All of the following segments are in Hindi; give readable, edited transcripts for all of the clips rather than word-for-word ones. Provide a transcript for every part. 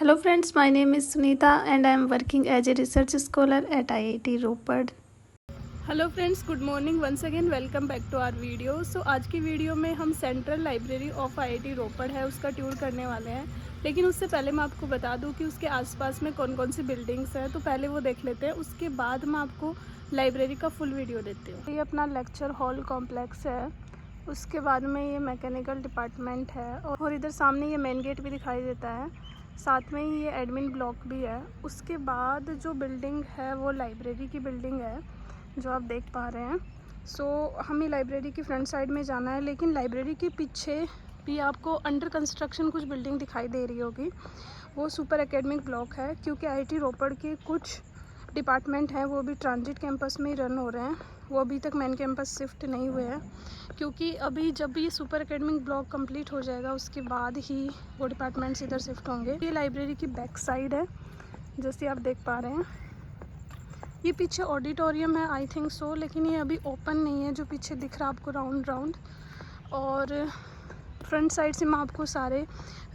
Hello friends, my name is Sunita and I am working as a research scholar at IIT Ropar. Hello friends, good morning once again, welcome back to our video. So आज की वीडियो में हम central library of IIT Ropar है उसका टूर करने वाले हैं। लेकिन उससे पहले मैं आपको बता दूं कि उसके आसपास में कौन कौन सी बिल्डिंग्स हैं, तो पहले वो देख लेते हैं, उसके बाद मैं आपको लाइब्रेरी का फुल वीडियो देती हूँ। ये अपना लेक्चर हॉल कॉम्प्लेक्स है, उसके बाद में ये मैकेनिकल डिपार्टमेंट है और इधर सामने ये मेन गेट भी दिखाई देता है, साथ में ही ये एडमिन ब्लॉक भी है। उसके बाद जो बिल्डिंग है वो लाइब्रेरी की बिल्डिंग है जो आप देख पा रहे हैं। सो हमें लाइब्रेरी की फ्रंट साइड में जाना है, लेकिन लाइब्रेरी के पीछे भी आपको अंडर कंस्ट्रक्शन कुछ बिल्डिंग दिखाई दे रही होगी, वो सुपर एकेडमिक ब्लॉक है। क्योंकि आईआईटी रोपड़ के कुछ डिपार्टमेंट हैं वो भी ट्रांजिट कैंपस में ही रन हो रहे हैं, वो अभी तक मेन कैंपस शिफ्ट नहीं हुए हैं। क्योंकि अभी जब ये सुपर एकेडमिक ब्लॉक कंप्लीट हो जाएगा उसके बाद ही वो डिपार्टमेंट्स इधर शिफ्ट होंगे। ये लाइब्रेरी की बैक साइड है जैसे आप देख पा रहे हैं। ये पीछे ऑडिटोरियम है आई थिंक सो, लेकिन ये अभी ओपन नहीं है जो पीछे दिख रहा है आपको राउंड। और फ्रंट साइड से मैं आपको सारे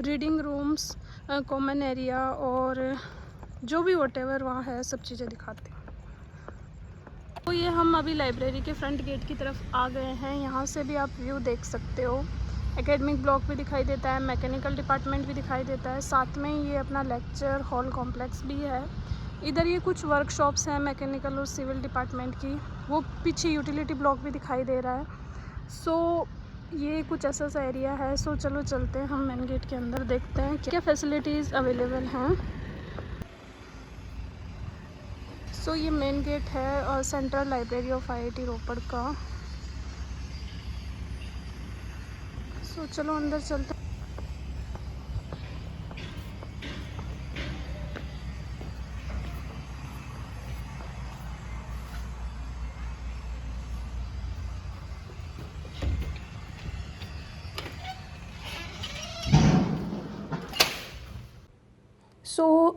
रीडिंग रूम्स, कॉमन एरिया और जो भी वॉटेवर वहाँ है सब चीज़ें दिखाती हूँ। तो ये हम अभी लाइब्रेरी के फ्रंट गेट की तरफ आ गए हैं। यहाँ से भी आप व्यू देख सकते हो। एकेडमिक ब्लॉक भी दिखाई देता है, मैकेनिकल डिपार्टमेंट भी दिखाई देता है, साथ में ये अपना लेक्चर हॉल कॉम्प्लेक्स भी है। इधर ये कुछ वर्कशॉप्स हैं मैकेनिकल और सिविल डिपार्टमेंट की, वो पीछे यूटिलिटी ब्लॉक भी दिखाई दे रहा है। सो ये कुछ ऐसा सा एरिया है। सो चलो चलते हैं हम मेन गेट के अंदर, देखते हैं क्या फैसिलिटीज़ अवेलेबल हैं। सो ये मेन गेट है और सेंट्रल लाइब्रेरी ऑफ आईआईटी रोपड़ का। सो चलो अंदर चलते हैं।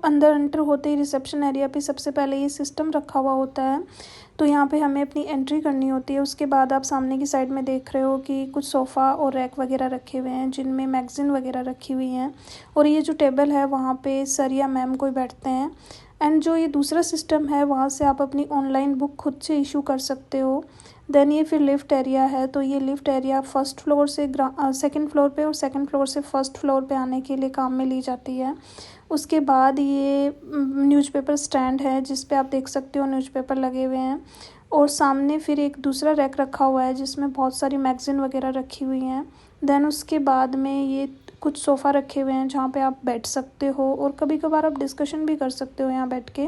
अंदर एंटर होते ही रिसेप्शन एरिया पे सबसे पहले ये सिस्टम रखा हुआ होता है, तो यहाँ पे हमें अपनी एंट्री करनी होती है। उसके बाद आप सामने की साइड में देख रहे हो कि कुछ सोफ़ा और रैक वगैरह रखे हुए हैं जिनमें मैगज़ीन वगैरह रखी हुई हैं, और ये जो टेबल है वहाँ पे सर या मैम कोई बैठते हैं। एंड जो ये दूसरा सिस्टम है वहाँ से आप अपनी ऑनलाइन बुक खुद से इशू कर सकते हो। देन ये फिर लिफ्ट एरिया है, तो ये लिफ्ट एरिया फर्स्ट फ्लोर से सेकंड फ्लोर पे और सेकंड फ्लोर से फर्स्ट फ्लोर पे आने के लिए काम में ली जाती है। उसके बाद ये न्यूज़पेपर स्टैंड है जिस पे आप देख सकते हो न्यूज़पेपर लगे हुए हैं, और सामने फिर एक दूसरा रैक रखा हुआ है जिसमें बहुत सारी मैगज़ीन वगैरह रखी हुई हैं। देन उसके बाद में ये कुछ सोफ़ा रखे हुए हैं जहाँ पे आप बैठ सकते हो, और कभी कभार आप डिस्कशन भी कर सकते हो यहाँ बैठ के,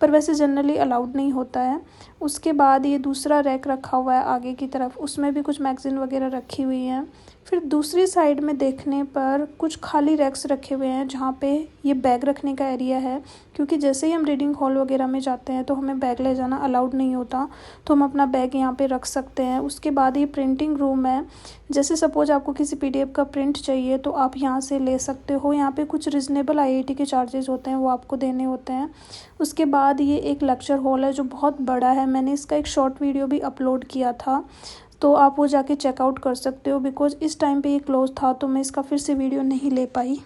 पर वैसे जनरली अलाउड नहीं होता है। उसके बाद ये दूसरा रैक रखा हुआ है आगे की तरफ, उसमें भी कुछ मैगज़ीन वगैरह रखी हुई हैं। फिर दूसरी साइड में देखने पर कुछ खाली रैक्स रखे हुए हैं जहाँ पे ये बैग रखने का एरिया है, क्योंकि जैसे ही हम रीडिंग हॉल वगैरह में जाते हैं तो हमें बैग ले जाना अलाउड नहीं होता, तो हम अपना बैग यहाँ पे रख सकते हैं। उसके बाद ये प्रिंटिंग रूम है, जैसे सपोज आपको किसी पीडीएफ का प्रिंट चाहिए तो आप यहाँ से ले सकते हो। यहाँ पे कुछ रिजनेबल आईआईटी के चार्जेस होते हैं वो आपको देने होते हैं। उसके बाद ये एक लेक्चर हॉल है जो बहुत बड़ा है, मैंने इसका एक शॉर्ट वीडियो भी अपलोड किया था, तो आप वो जाके चेकआउट कर सकते हो। बिकॉज इस टाइम पे ये क्लोज था तो मैं इसका फिर से वीडियो नहीं ले पाई।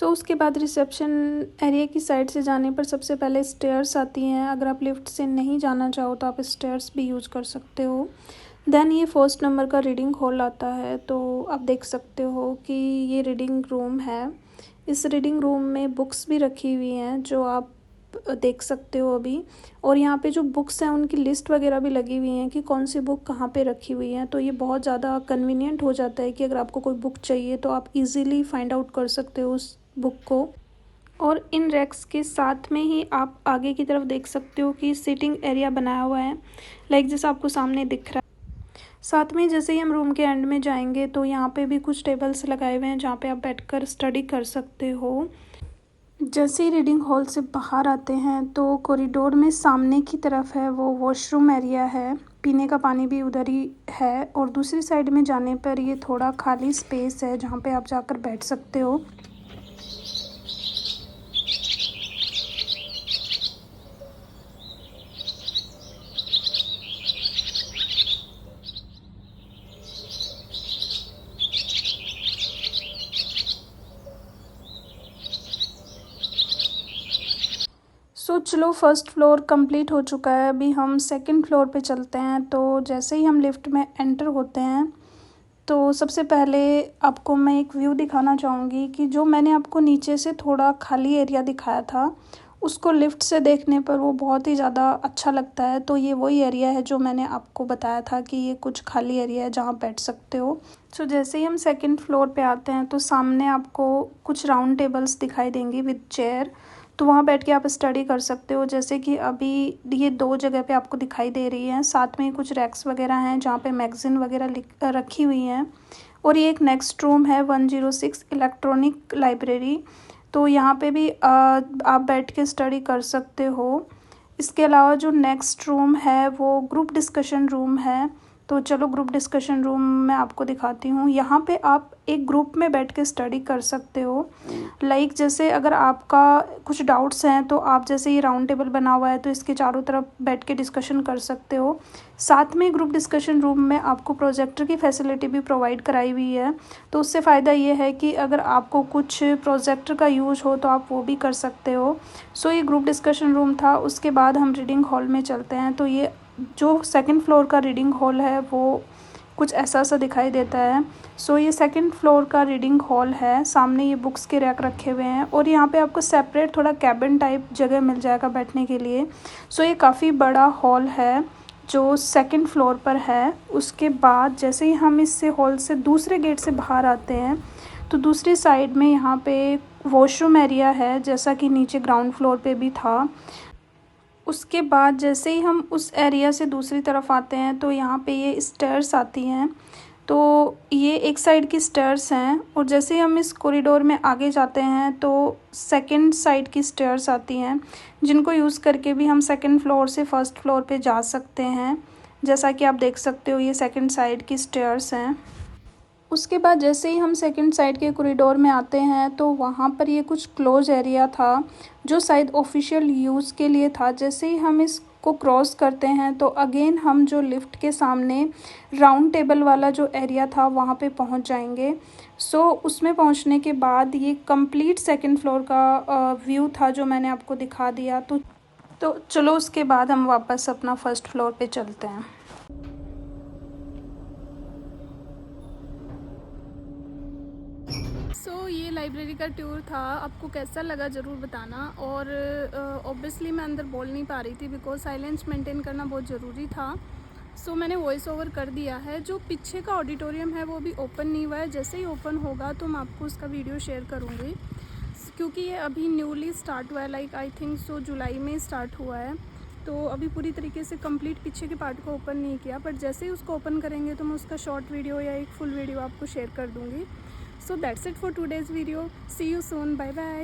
उसके बाद रिसेप्शन एरिया की साइड से जाने पर सबसे पहले स्टेयर्स आती हैं। अगर आप लिफ्ट से नहीं जाना चाहो तो आप स्टेयर्स भी यूज़ कर सकते हो। देन ये फर्स्ट नंबर का रीडिंग हॉल आता है, तो आप देख सकते हो कि ये रीडिंग रूम है। इस रीडिंग रूम में बुक्स भी रखी हुई हैं जो आप देख सकते हो अभी, और यहाँ पे जो बुक्स हैं उनकी लिस्ट वगैरह भी लगी हुई हैं कि कौन सी बुक कहाँ पे रखी हुई है, तो ये बहुत ज़्यादा कन्वीनियंट हो जाता है कि अगर आपको कोई बुक चाहिए तो आप इजीली फाइंड आउट कर सकते हो उस बुक को। और इन रैक्स के साथ में ही आप आगे की तरफ देख सकते हो कि सीटिंग एरिया बनाया हुआ है, लाइक जैसा आपको सामने दिख रहा है। साथ में जैसे ही हम रूम के एंड में जाएंगे तो यहाँ पे भी कुछ टेबल्स लगाए हुए हैं जहाँ पे आप बैठकर स्टडी कर सकते हो। जैसे ही रीडिंग हॉल से बाहर आते हैं तो कॉरिडोर में सामने की तरफ है वो वॉशरूम एरिया है, पीने का पानी भी उधर ही है, और दूसरी साइड में जाने पर ये थोड़ा खाली स्पेस है जहाँ पे आप जाकर बैठ सकते हो। सो चलो फर्स्ट फ्लोर कंप्लीट हो चुका है, अभी हम सेकंड फ्लोर पे चलते हैं। तो जैसे ही हम लिफ्ट में एंटर होते हैं तो सबसे पहले आपको मैं एक व्यू दिखाना चाहूँगी कि जो मैंने आपको नीचे से थोड़ा खाली एरिया दिखाया था उसको लिफ्ट से देखने पर वो बहुत ही ज़्यादा अच्छा लगता है। तो ये वही एरिया है जो मैंने आपको बताया था कि ये कुछ खाली एरिया है जहाँ बैठ सकते हो। सो जैसे ही हम सेकंड फ्लोर पे आते हैं तो सामने आपको कुछ राउंड टेबल्स दिखाई देंगी विद चेयर, तो वहाँ बैठ के आप स्टडी कर सकते हो। जैसे कि अभी ये 2 जगह पे आपको दिखाई दे रही हैं, साथ में कुछ रैक्स वगैरह हैं जहाँ पे मैगज़ीन वगैरह रखी हुई हैं। और ये एक नेक्स्ट रूम है 106 इलेक्ट्रॉनिक लाइब्रेरी, तो यहाँ पे भी आप बैठ के स्टडी कर सकते हो। इसके अलावा जो नेक्स्ट रूम है वो ग्रुप डिस्कशन रूम है। तो चलो ग्रुप डिस्कशन रूम मैं आपको दिखाती हूँ। यहाँ पे आप एक ग्रुप में बैठ के स्टडी कर सकते हो। लाइक जैसे अगर आपका कुछ डाउट्स हैं तो आप जैसे ये राउंड टेबल बना हुआ है तो इसके चारों तरफ बैठ के डिस्कशन कर सकते हो। साथ में ग्रुप डिस्कशन रूम में आपको प्रोजेक्टर की फैसिलिटी भी प्रोवाइड कराई हुई है। तो उससे फ़ायदा ये है कि अगर आपको कुछ प्रोजेक्टर का यूज़ हो तो आप वो भी कर सकते हो। सो ये ग्रुप डिस्कशन रूम था। उसके बाद हम रीडिंग हॉल में चलते हैं। तो ये जो सेकंड फ्लोर का रीडिंग हॉल है वो कुछ ऐसा सा दिखाई देता है। सो ये सेकंड फ्लोर का रीडिंग हॉल है। सामने ये बुक्स के रैक रखे हुए हैं और यहाँ पे आपको सेपरेट थोड़ा कैबिन टाइप जगह मिल जाएगा बैठने के लिए। सो ये काफ़ी बड़ा हॉल है जो सेकंड फ्लोर पर है। उसके बाद जैसे ही हम इस हॉल से दूसरे गेट से बाहर आते हैं तो दूसरी साइड में यहाँ पे वॉशरूम एरिया है, जैसा कि नीचे ग्राउंड फ्लोर पे भी था। उसके बाद जैसे ही हम उस एरिया से दूसरी तरफ आते हैं तो यहाँ पे ये स्टेयर्स आती हैं। तो ये एक साइड की स्टेयर्स हैं और जैसे ही हम इस कॉरिडोर में आगे जाते हैं तो सेकंड साइड की स्टेयर्स आती हैं, जिनको यूज़ करके भी हम सेकंड फ्लोर से फर्स्ट फ्लोर पे जा सकते हैं। जैसा कि आप देख सकते हो ये सेकंड साइड की स्टेयर्स हैं। उसके बाद जैसे ही हम सेकंड साइड के कॉरिडोर में आते हैं तो वहाँ पर ये कुछ क्लोज एरिया था जो शायद ऑफिशियल यूज़ के लिए था। जैसे ही हम इसको क्रॉस करते हैं तो अगेन हम जो लिफ्ट के सामने राउंड टेबल वाला जो एरिया था वहाँ पे पहुँच जाएंगे। सो उसमें पहुँचने के बाद ये कंप्लीट सेकंड फ्लोर का व्यू था जो मैंने आपको दिखा दिया। तो चलो उसके बाद हम वापस अपना फर्स्ट फ्लोर पे चलते हैं। ये लाइब्रेरी का टूर था, आपको कैसा लगा ज़रूर बताना। और ऑब्वियसली मैं अंदर बोल नहीं पा रही थी बिकॉज साइलेंस मेंटेन करना बहुत ज़रूरी था। मैंने वॉइस ओवर कर दिया है। जो पीछे का ऑडिटोरियम है वो भी ओपन नहीं हुआ है, जैसे ही ओपन होगा तो मैं आपको उसका वीडियो शेयर करूँगी, क्योंकि ये अभी न्यूली स्टार्ट हुआ है। लाइक आई थिंक जुलाई में स्टार्ट हुआ है, तो अभी पूरी तरीके से कंप्लीट पीछे के पार्ट को ओपन नहीं किया। बट जैसे ही उसको ओपन करेंगे तो मैं उसका शॉर्ट वीडियो या एक फुल वीडियो आपको शेयर कर दूँगी। So that's it for today's video. See you soon. Bye bye.